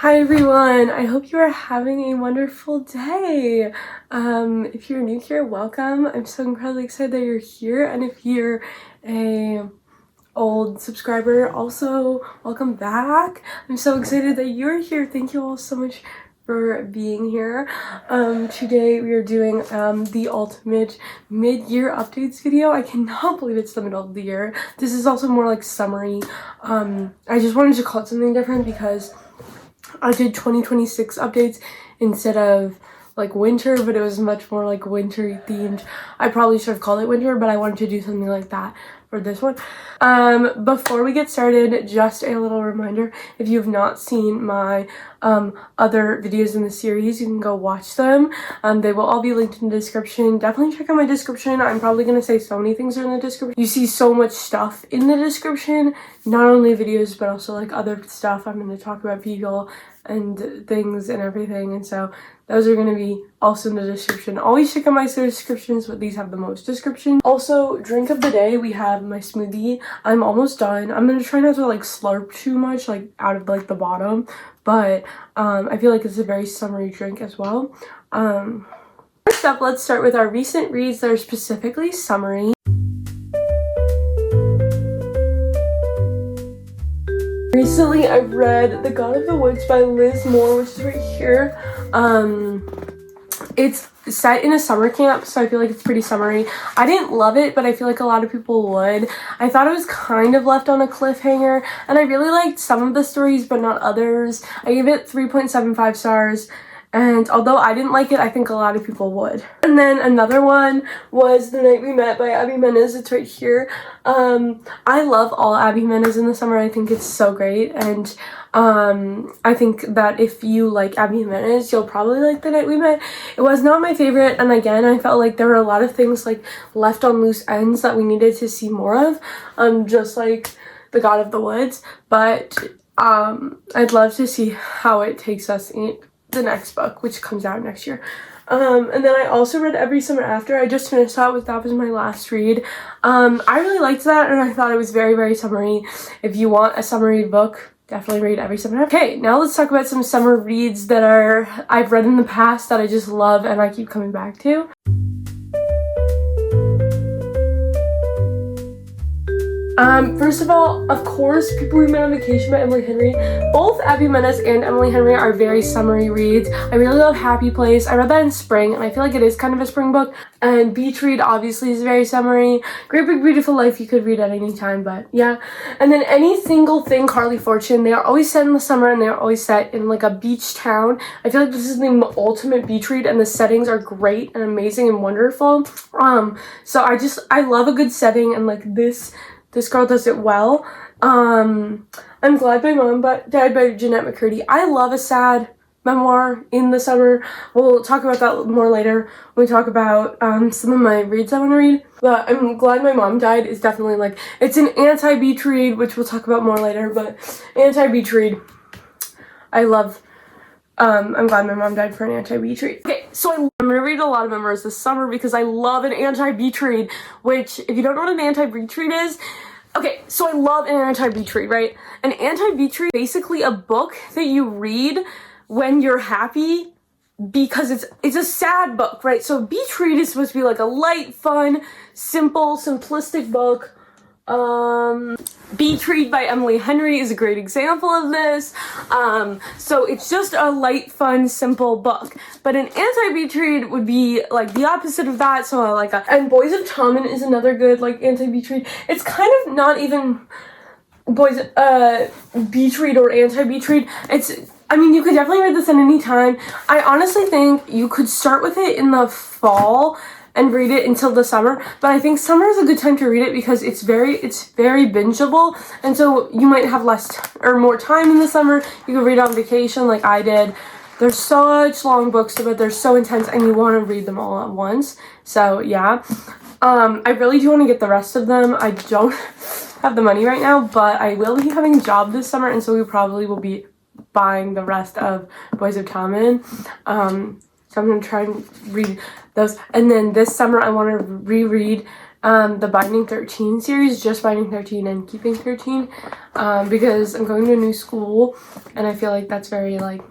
Hi everyone, I hope you are having a wonderful day. If you're new here, welcome. I'm so incredibly excited that you're here, and if you're a old subscriber, also welcome back. I'm so excited that you're here. Thank you all so much for being here. Today we are doing the ultimate mid-year updates video. I cannot believe it's the middle of the year. This is also more like summery. I just wanted to call it something different because I did 2026 updates instead of like winter, but it was much more like wintry themed. I probably should have called it winter, but I wanted to do something like that for this one. Before we get started, just a little reminder, if you have not seen my other videos in the series, you can go watch them. They will all be linked in the description. Definitely check out my description. I'm probably going to say so many things are in the description. You see so much stuff in the description, not only videos, but also like other stuff. I'm going to talk about people and things and everything, and so those are going to be also in the description. Always check out my descriptions, but these have the most description. Also, drink of the day, we have my smoothie. I'm almost done. I'm going to try not to like slurp too much like out of like the bottom, but I feel like it's a very summery drink as well. First up, let's start with our recent reads that are specifically summery. Recently, I read The God of the Woods by Liz Moore, which is right here. It's set in a summer camp, so I feel like it's pretty summery. I didn't love it, but I feel like a lot of people would. I thought it was kind of left on a cliffhanger, and I really liked some of the stories, but not others. I gave it 3.75 stars. And although I didn't like it, I think a lot of people would. And then another one was The Night We Met by Jimenez. It's right here. I love all Jimenez in the summer. I think it's so great. And I think that if you like Jimenez, you'll probably like The Night We Met. It was not my favorite. And again, I felt like there were a lot of things like left on loose ends that we needed to see more of. Just like The God of the Woods. But I'd love to see how it takes us in the next book, which comes out next year. And then I also read Every Summer After. I just finished that was my last read. I really liked that, and I thought it was very, very summery. If you want a summery book, definitely read Every Summer After. Okay, now let's talk about some summer reads that I've read in the past that I just love and I keep coming back to. First of all, of course, People We Met on Vacation by Emily Henry. Both Jimenez and Emily Henry are very summery reads. I really love Happy Place. I read that in spring, and I feel like it is kind of a spring book. And Beach Read obviously is very summery. Great Big Beautiful Life you could read at any time, but yeah. And then Any Single Thing, Carly Fortune. They are always set in the summer, and they are always set in like a beach town. I feel like this is the ultimate beach read, and the settings are great and amazing and wonderful. So I love a good setting, and like this girl does it well. I'm Glad My Mom Died by Jeanette McCurdy. I love a sad memoir in the summer. We'll talk about that more later when we talk about some of my reads I want to read. But I'm Glad My Mom Died is definitely like, it's an anti-beach read, which we'll talk about more later, but anti-beach read. I love I'm Glad My Mom Died for an anti-beach read. Okay, so I'm going to read a lot of memoirs this summer because I love an anti-beach read, which, if you don't know what an anti-beach read is, okay, so I love an anti-beach read, right? An anti-beach read is basically a book that you read when you're happy because it's a sad book, right? So a beach read is supposed to be like a light, fun, simple, simplistic book. Beach Read by Emily Henry is a great example of this. So it's just a light, fun, simple book. But an anti-beach read would be like the opposite of that. So and Boys of Tommen is another good like anti-beach read. It's kind of not even beach read or anti-beach read. I mean, you could definitely read this at any time. I honestly think you could start with it in the fall and read it until the summer, but I think summer is a good time to read it because it's very bingeable, and so you might have more time in the summer. You can read on vacation like I did. There's such long books, but they're so intense and you want to read them all at once. So yeah, I really do want to get the rest of them. I don't have the money right now, but I will be having a job this summer, and so we probably will be buying the rest of Boys of Tommen. So I'm going to try and read those. And then this summer I want to reread the Binding 13 series, just Binding 13 and Keeping 13, because I'm going to a new school and I feel like that's very like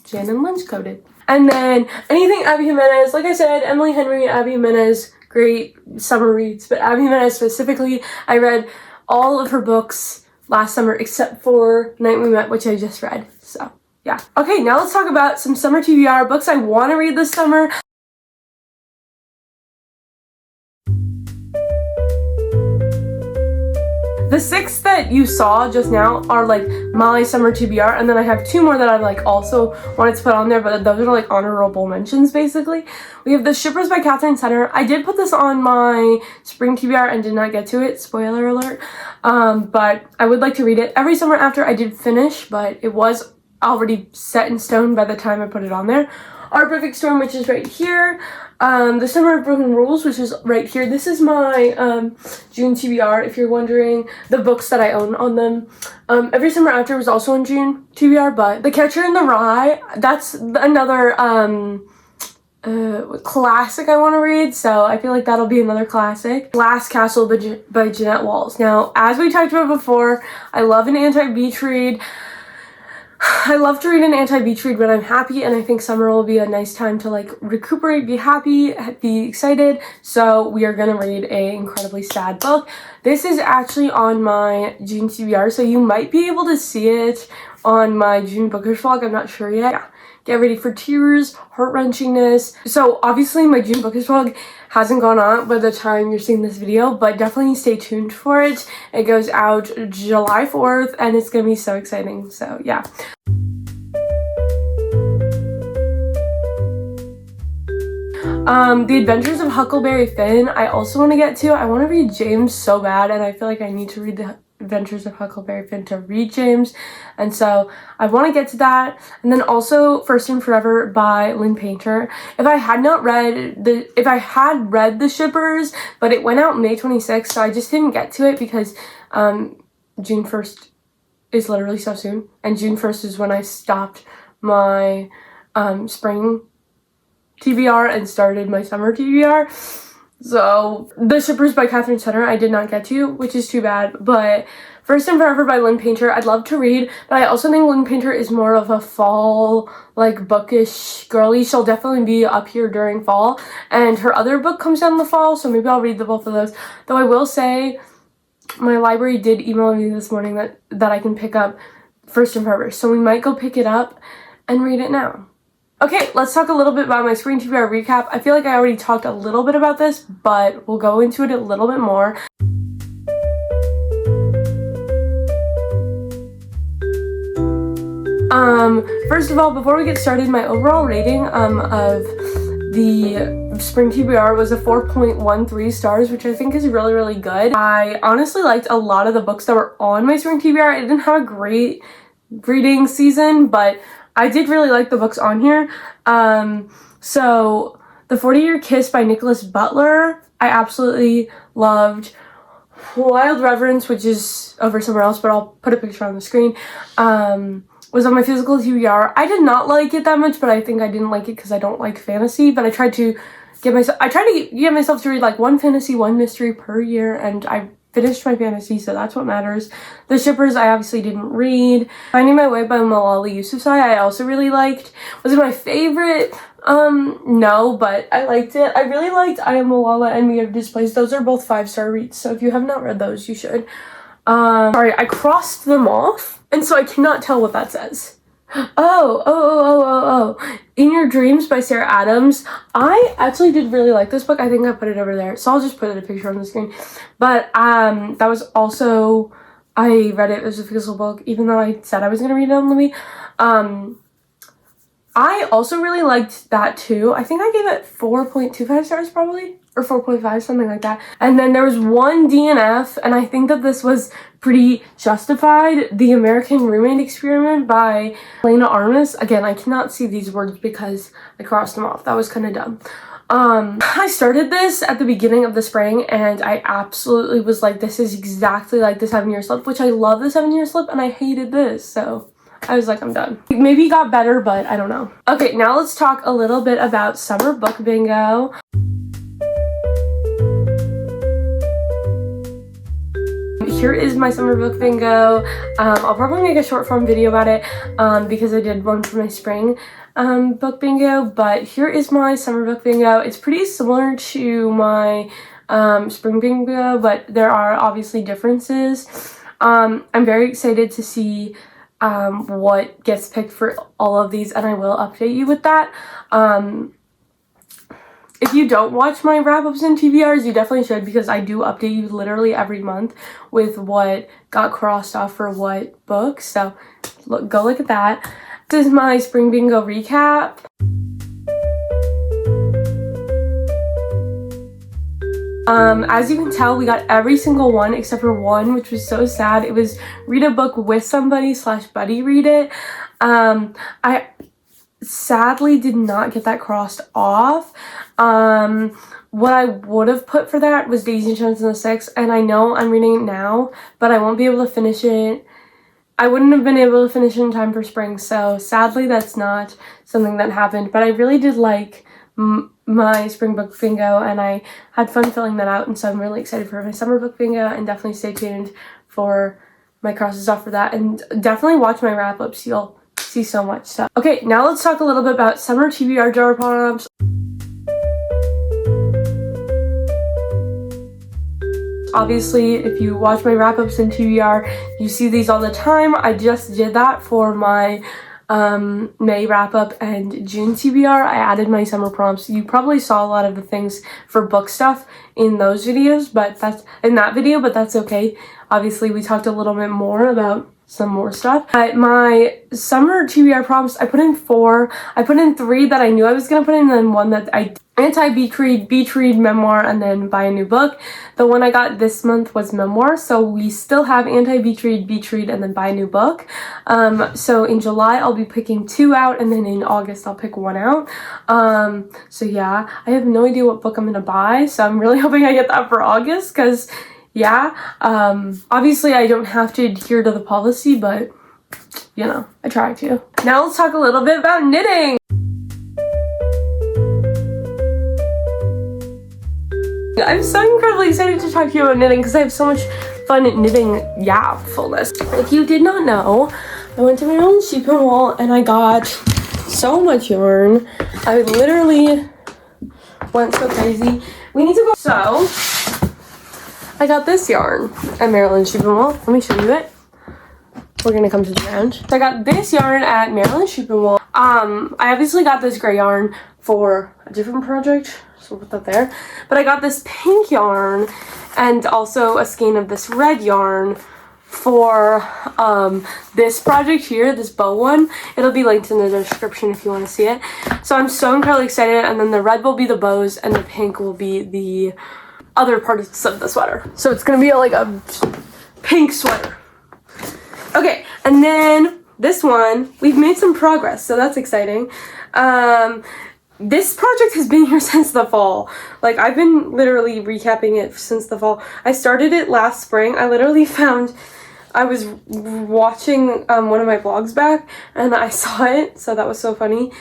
Jan and Lynch coded. And then anything Abby Jimenez, like I said, Emily Henry, Abby Jimenez, great summer reads, but Abby Jimenez specifically, I read all of her books last summer except for Night We Met, which I just read. So yeah. Okay, now let's talk about some summer TBR books I want to read this summer. The 6 that you saw just now are like my summer TBR, and then I have 2 more that I've like also wanted to put on there, but those are like honorable mentions basically. We have The Shippers by Catherine Center. I did put this on my spring TBR and did not get to it, spoiler alert, but I would like to read it. Every Summer After I did finish, but it was already set in stone by the time I put it on there. Our Perfect Storm, which is right here. The Summer of Broken Rules, which is right here. This is my June TBR, if you're wondering, the books that I own on them. Every Summer After was also in June TBR, but The Catcher in the Rye, that's another classic I want to read, so I feel like that'll be another classic. Glass Castle by Jeanette Walls. Now, as we talked about before, I love an anti-beach read. I love to read an anti-beach read when I'm happy, and I think summer will be a nice time to like recuperate, be happy, be excited. So we are gonna read a incredibly sad book. This is actually on my June TBR, so you might be able to see it on my June bookish vlog. I'm not sure yet. Yeah. Get ready for tears, heart-wrenchingness. So obviously my June bookish vlog hasn't gone out by the time you're seeing this video, but definitely stay tuned for it. It goes out July 4th and it's gonna be so exciting, so yeah. The Adventures of Huckleberry Finn, I also want to get to. I want to read James so bad, and I feel like I need to read the Adventures of Huckleberry Finn to read James, and so I want to get to that. And then also First and Forever by Lynn Painter. If I had read The Shippers, but it went out May 26th, so I just didn't get to it because June 1st is literally so soon, and June 1st is when I stopped my spring TBR and started my summer TBR. So The Shippers by Catherine Center I did not get to, which is too bad, but First and Forever by Lynn Painter I'd love to read, but I also think Lynn Painter is more of a fall, like bookish girly. She'll definitely be up here during fall, and her other book comes out in the fall, so maybe I'll read the both of those. Though I will say, my library did email me this morning that I can pick up First and Forever, so we might go pick it up and read it now. Okay, let's talk a little bit about my spring TBR recap. I feel like I already talked a little bit about this, but we'll go into it a little bit more. First of all, before we get started, my overall rating of the spring TBR was a 4.13 stars, which I think is really, really good. I honestly liked a lot of the books that were on my spring TBR. I didn't have a great reading season, but I did really like the books on here. So The 40-Year Kiss by Nicholas Butler, I absolutely loved. Wild Reverence, which is over somewhere else, but I'll put a picture on the screen, was on my physical TBR. I did not like it that much, but I think I didn't like it because I don't like fantasy, but I tried to get myself to read like one fantasy, one mystery per year, and I finished my fantasy, so that's what matters. The Shippers I obviously didn't read. Finding My Way by Malala Yousafzai I also really liked. Was it my favorite? No, but I liked it. I really liked I Am Malala and We Have Displaced. Those are both 5-star reads, so if you have not read those, you should. Sorry, I crossed them off, and so I cannot tell what that says. Oh. In Your Dreams by Sarah Adams. I actually did really like this book. I think I put it over there, so I'll just put a picture on the screen. But that was also, I read it as a physical book, even though I said I was going to read it on Libby. I also really liked that too. I think I gave it 4.25 stars probably, or 4.5, something like that. And then there was one DNF, and I think that this was pretty justified. The American Roommate Experiment by Elena Armas. Again, I cannot see these words because I crossed them off. That was kind of dumb. I started this at the beginning of the spring, and I absolutely was like, this is exactly like the 7-Year Slip, which I love the 7-Year Slip, and I hated this, so I was like, I'm done. Maybe it got better, but I don't know. Okay, now let's talk a little bit about Summer Book Bingo. here is my summer book bingo. I'll probably make a short form video about it because I did one for my spring book bingo, but here is my summer book bingo. It's pretty similar to my spring bingo, but there are obviously differences. I'm very excited to see what gets picked for all of these, and I will update you with that. If you don't watch my wrap-ups and TBRs, you definitely should, because I do update you literally every month with what got crossed off for what book. So go look at that. This is my spring bingo recap. As you can tell, we got every single one except for one, which was so sad. It was read a book with somebody / buddy read it. I sadly did not get that crossed off. What I would have put for that was Daisy Jones and the Six, and I know I'm reading it now, but I won't be able to finish it. I wouldn't have been able to finish it in time for spring, so sadly that's not something that happened, but I really did like my spring book bingo, and I had fun filling that out, and so I'm really excited for my summer book bingo, and definitely stay tuned for my crosses off for that, and definitely watch my wrap-ups. You'll see so much stuff. Okay, now let's talk a little bit about summer TBR jar prompts. Obviously, if you watch my wrap-ups in TBR, you see these all the time. I just did that for my May wrap-up and June TBR. I added my summer prompts. You probably saw a lot of the things for book stuff in those videos, but that's in that video, but that's okay. Obviously, we talked a little bit more about some more stuff. But my summer TBR prompts, I put in 4. I put in 3 that I knew I was gonna put in, and then one that I anti-beach read, memoir, and then buy a new book. The one I got this month was memoir, so we still have anti-beach read, and then buy a new book. So in July I'll be picking 2 out, and then in August I'll pick 1 out. So yeah, I have no idea what book I'm gonna buy, so I'm really hoping I get that for August, because yeah, obviously I don't have to adhere to the policy, but you know, I try to. Now let's talk a little bit about knitting. I'm so incredibly excited to talk to you about knitting because I have so much fun at knitting. Yeah, fullness. If you did not know, I went to my own sheep and wool and I got so much yarn. I literally went so crazy. We need to go. So I got this yarn at Maryland Sheep and Wool. Let me show you it. We're gonna come to the end. So I got this yarn at Maryland Sheep and Wool. I obviously got this gray yarn for a different project, so we'll put that there. But I got this pink yarn and also a skein of this red yarn for this project here, this bow one. It'll be linked in the description if you want to see it. So I'm so incredibly excited, and then the red will be the bows and the pink will be the other parts of the sweater. So it's gonna be like a pink sweater. Okay, and then this one, we've made some progress, so that's exciting. This project has been here since the fall. Like, I've been literally recapping it since the fall. I started it last spring. I literally found, I was watching one of my vlogs back and I saw it, so that was so funny.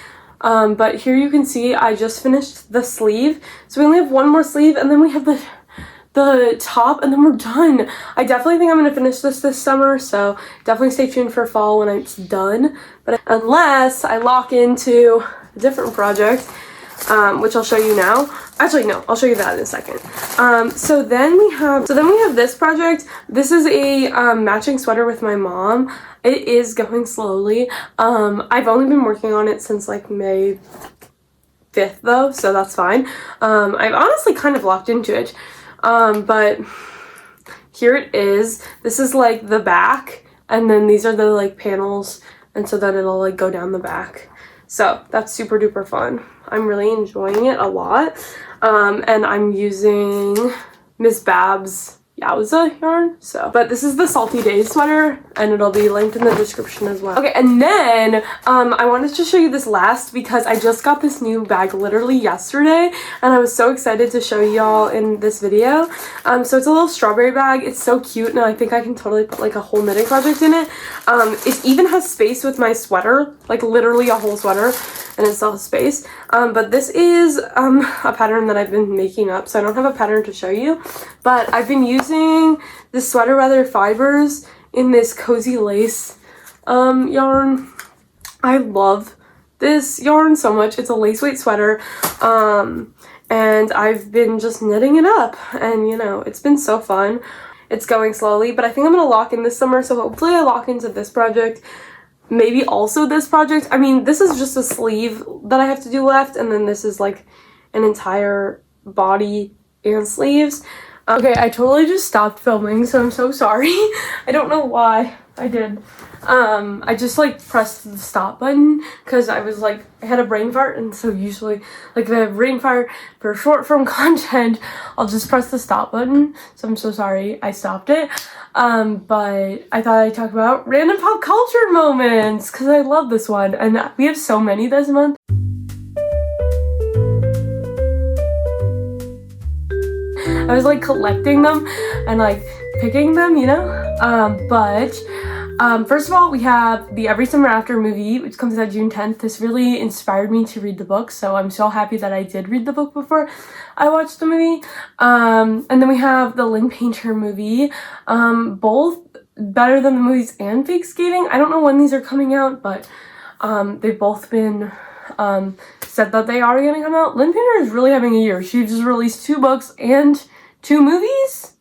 But here you can see I just finished the sleeve. So we only have one more sleeve, and then we have the top, and then we're done. I definitely think I'm going to finish this summer, so definitely stay tuned for fall when it's done. But unless I lock into a different project, which I'll show you now. Actually, no, I'll show you that in a second. So then we have this project. This is a matching sweater with my mom. It is going slowly. I've only been working on it since like May 5th though, so that's fine. I've honestly kind of locked into it. But here it is. This is like the back, and then these are the like panels, and so then it'll like go down the back. So that's super duper fun. I'm really enjoying it a lot. And I'm using Miss Babs' Yowza yarn. So, but this is the Salty Days sweater, and it'll be linked in the description as well. Okay, and then I wanted to show you this last because I just got this new bag literally yesterday, and I was so excited to show y'all in this video. So it's a little strawberry bag. It's so cute, and I think I can totally put like a whole knitting project in it. It even has space with my sweater, like literally a whole sweater. and it still has space. But this is a pattern that I've been making up, so I don't have a pattern to show you, but I've been using the sweater weather fibers in this cozy lace yarn. I love this yarn so much. It's a lace weight sweater, and I've been just knitting it up, and you know, it's been so fun. It's going slowly, but I think I'm gonna lock in this summer, so hopefully I lock into this project, maybe also this project. I mean, this is just a sleeve that I have to do left, and then this is like an entire body and sleeves. Okay, I totally just stopped filming, so I'm so sorry. I don't know why I did. I just like pressed the stop button because I was like, I had a brain fart, and so usually like if I have brain fart for short form content, I'll just press the stop button. So I'm so sorry I stopped it. But I thought I'd talk about random pop culture moments because I love this one, and we have so many this month. I was like collecting them and like picking them, you know? First of all, we have the Every Summer After movie, which comes out June 10th. This really inspired me to read the book, so I'm so happy that I did read the book before I watched the movie. And then we have the Lynn Painter movie, both better than the movies and Fake Skating. I don't know when these are coming out, but they've both been said that they are going to come out. Lynn Painter is really having a year. She just released 2 books and 2 movies.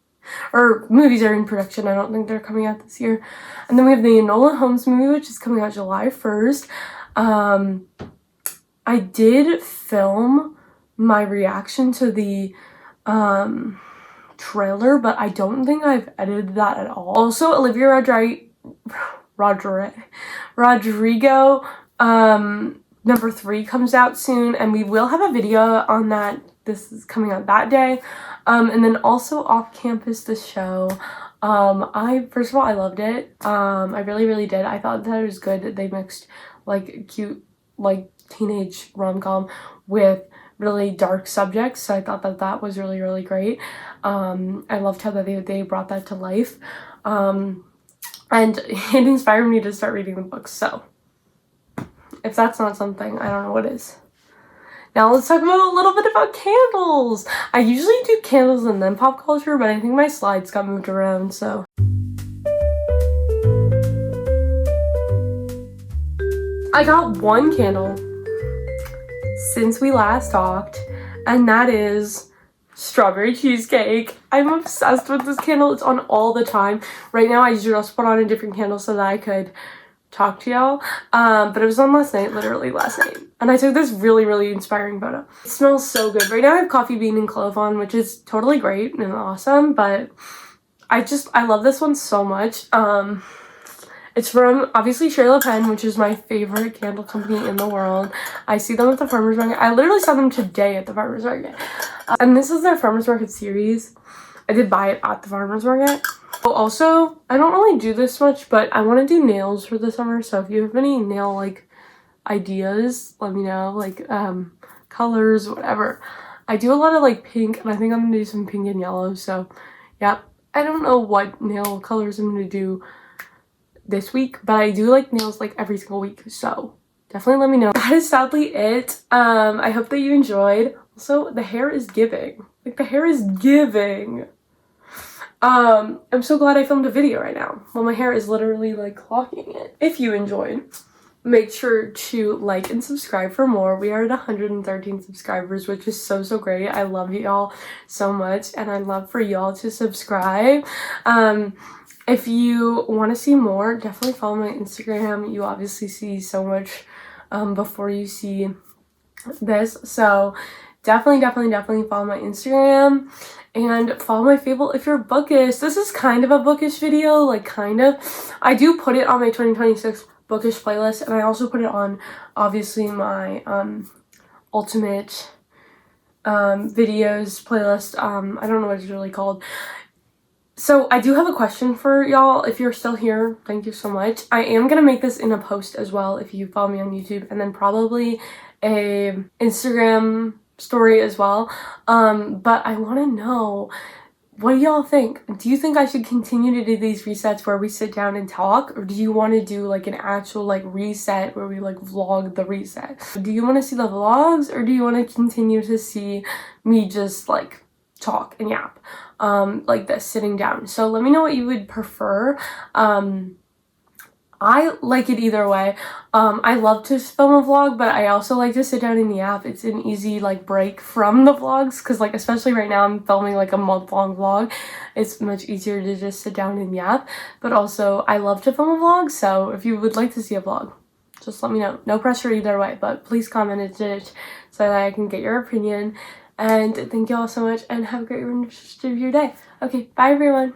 Or movies are in production. I don't think they're coming out this year. And then we have the Enola Holmes movie, which is coming out July 1st. I did film my reaction to the trailer, but I don't think I've edited that at all. Also, Olivia Rodrigo number 3 comes out soon, and we will have a video on that. This is coming out that day. And then also Off Campus, the show. First of all, I loved it. I really, really did. I thought that it was good that they mixed like cute, like teenage rom-com with really dark subjects. So I thought that that was really, really great. I loved how that they brought that to life. And it inspired me to start reading the books. So if that's not something, I don't know what is. Now let's talk about a little bit about candles. I usually do candles and then pop culture, but I think my slides got moved around, so. I got one candle since we last talked, and that is strawberry cheesecake. I'm obsessed with this candle. It's on all the time. Right now I just put on a different candle so that I could talk to y'all, but it was on last night, literally last night, and I took this really, really inspiring photo. It smells so good. Right now I have coffee bean and clove on, which is totally great and awesome, but I love this one so much. It's from obviously Chez Lapin, which is my favorite candle company in the world. I see them at the farmers market. I literally saw them today at the farmers market, and this is their farmers market series. I did buy it at the farmers market. Also, I don't really do this much, but I want to do nails for the summer, so if you have any nail like ideas, let me know, like colors, whatever. I do a lot of like pink, and I think I'm gonna do some pink and yellow, so yeah. I don't know what nail colors I'm gonna do this week, but I do like nails like every single week, so definitely let me know. That is sadly it. I hope that you enjoyed. Also, the hair is giving. Like, the hair is giving. I'm so glad I filmed a video right now. Well, my hair is literally like clocking it. If you enjoyed, make sure to like and subscribe for more. We are at 113 subscribers, which is so, so great. I love y'all so much, and I'd love for y'all to subscribe. If you want to see more, definitely follow my Instagram. You obviously see so much before you see this, so definitely follow my Instagram. And follow my Fable if you're bookish. This is kind of a bookish video, like kind of. I do put it on my 2026 bookish playlist, and I also put it on, obviously, my ultimate videos playlist. I don't know what it's really called. So I do have a question for y'all. If you're still here, thank you so much. I am gonna make this in a post as well if you follow me on YouTube, and then probably a Instagram story as well. But I want to know, what do y'all think? Do you think I should continue to do these resets where we sit down and talk, or do you want to do like an actual like reset where we like vlog the reset? Do you want to see the vlogs, or do you want to continue to see me just like talk and yap like this, sitting down? So let me know what you would prefer. I like it either way. I love to film a vlog, but I also like to sit down in the app. It's an easy like break from the vlogs, because like especially right now I'm filming like a month-long vlog. It's much easier to just sit down in the app, but also I love to film a vlog, so if you would like to see a vlog, just let me know. No pressure either way, but please comment it so that I can get your opinion. And thank you all so much, and have a great rest of your day. Okay, bye everyone.